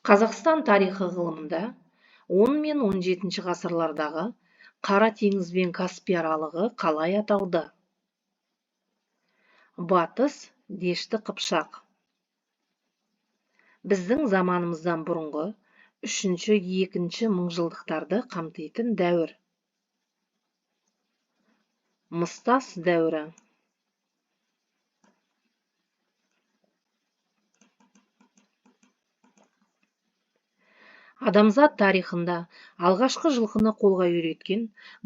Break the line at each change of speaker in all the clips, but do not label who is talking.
Қазақстан тарихы ғылымында 10 мен 17 ғасырлардағы Қара теңіз бен Каспий аралығы қалай аталды? Батыс Дешті Қыпшақ. Біздің заманымыздан бұрынғы 3-2 мыңжылдықтарды қамтитын дәуір. Мыстас дәуірі. Адамзат тарихында алғашқы жылқыны қолға үйреткен,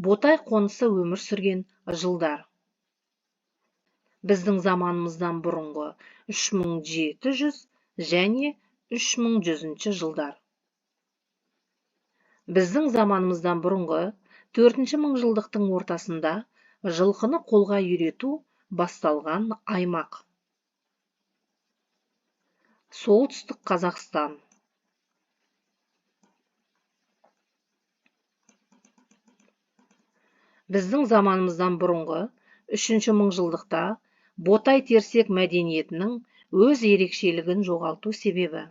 ботай қонысы өмір сүрген жылдар. Біздің заманымыздан бұрынғы 3700 және 3100 жылдар. Біздің заманымыздан бұрынғы 4 мыңжылдықтың ортасында жылқыны қолға үйрету басталған аймақ. Солтүстік Қазақстан. Біздің заманымыздан бұрынғы 3 мыңжылдықта ботай терсек мәдениетінің өз ерекшелігін жоғалту себебі.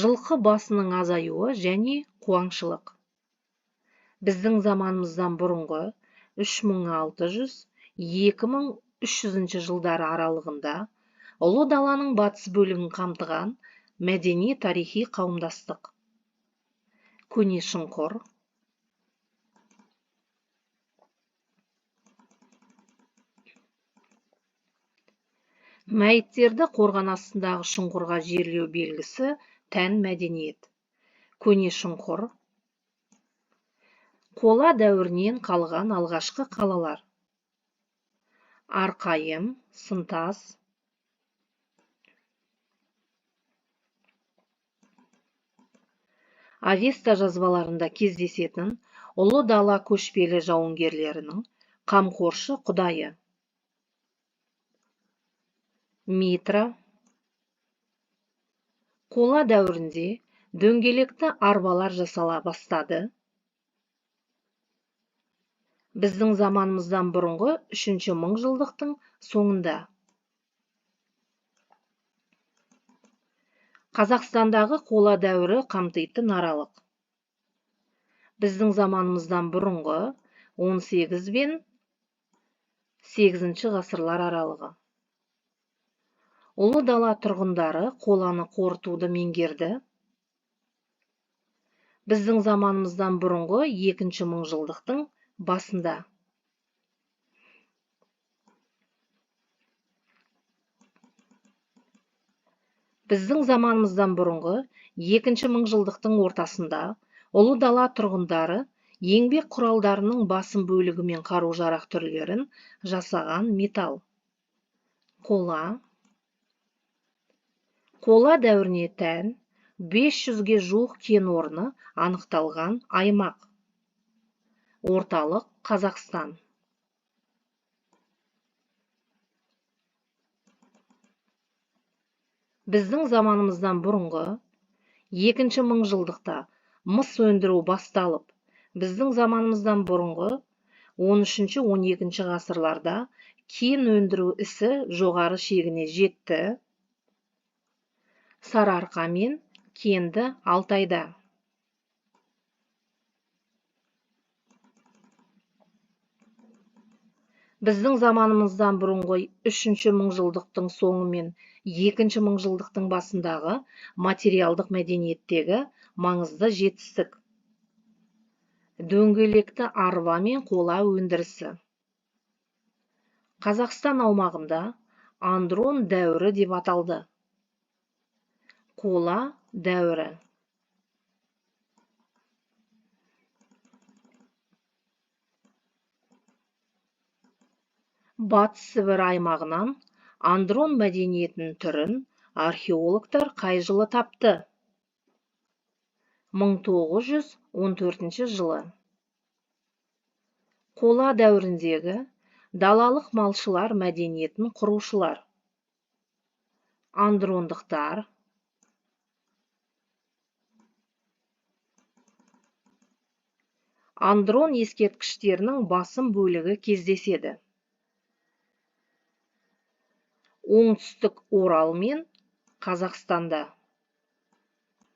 Жылқы басының азаюы және қуаңшылық. Біздің заманымыздан бұрынғы 3600-2300 жылдары аралығында ұлы даланың батыс бөлігін қамтыған мәдени тарихи қауымдастық. Көне Шұңқыр. Мәйіттерді қорған астындағы шұңқырға жерлеу белгісі тән мәдениет. Көне Шұңқыр. Қола дәуірінен қалған алғашқы қалалар. Арқайым, Сынтас. Авеста жазбаларында кездесетін ұлы дала көшпелі жауынгерлерінің қамқоршы құдайы. Митра. Қола дәуірінде дөңгелекті арбалар жасала бастады. Біздің заманымыздан бұрынғы 3 мыңжылдықтың соңында. Қазақстандағы қола дәуірі қамтитын аралық. Біздің заманымыздан бұрынғы 18 бен 8 ғасырлар аралығы. Ұлы дала тұрғындары қоланы қорытуды меңгерді. Біздің заманымыздан бұрынғы 2 мыңжылдықтың басында. Біздің заманымыздан бұрынғы 2 мыңжылдықтың ортасында ұлы дала тұрғындары еңбек құралдарының басым бөлігі мен қару-жарақ түрлерін жасаған металл. Қола. Қола дәуіріне тән 500-ге жуық кен орны анықталған аймақ. Орталық Қазақстан. Біздің заманымыздан бұрынғы 2 мыңжылдықта мыс өндіру басталып, біздің заманымыздан бұрынғы 13-12 ғасырларда кен өндіру ісі жоғары шегіне жетті. Сарыарқа мен кенді Алтайда. Біздің заманымыздан бұрынғы 3 мыңжылдықтың соңы мен 2 мыңжылдықтың басындағы материалдық мәдениеттегі маңызды жетістік. Дөңгелекті арба мен қола өндірісі. Қазақстан аумағында Андрон дәуірі деп аталды. Қола дәуірі. Батыс Сібір аймағынан Андрон мәдениетінің түрін археологтар қай жылы тапты? 1914 жылы. Қола дәуіріндегі далалық малшылар мәдениетін құрушылар. Андрондықтар. Андрон ескерткіштерінің басым бөлігі кездеседі. Оңтүстік Орал мен Қазақстанда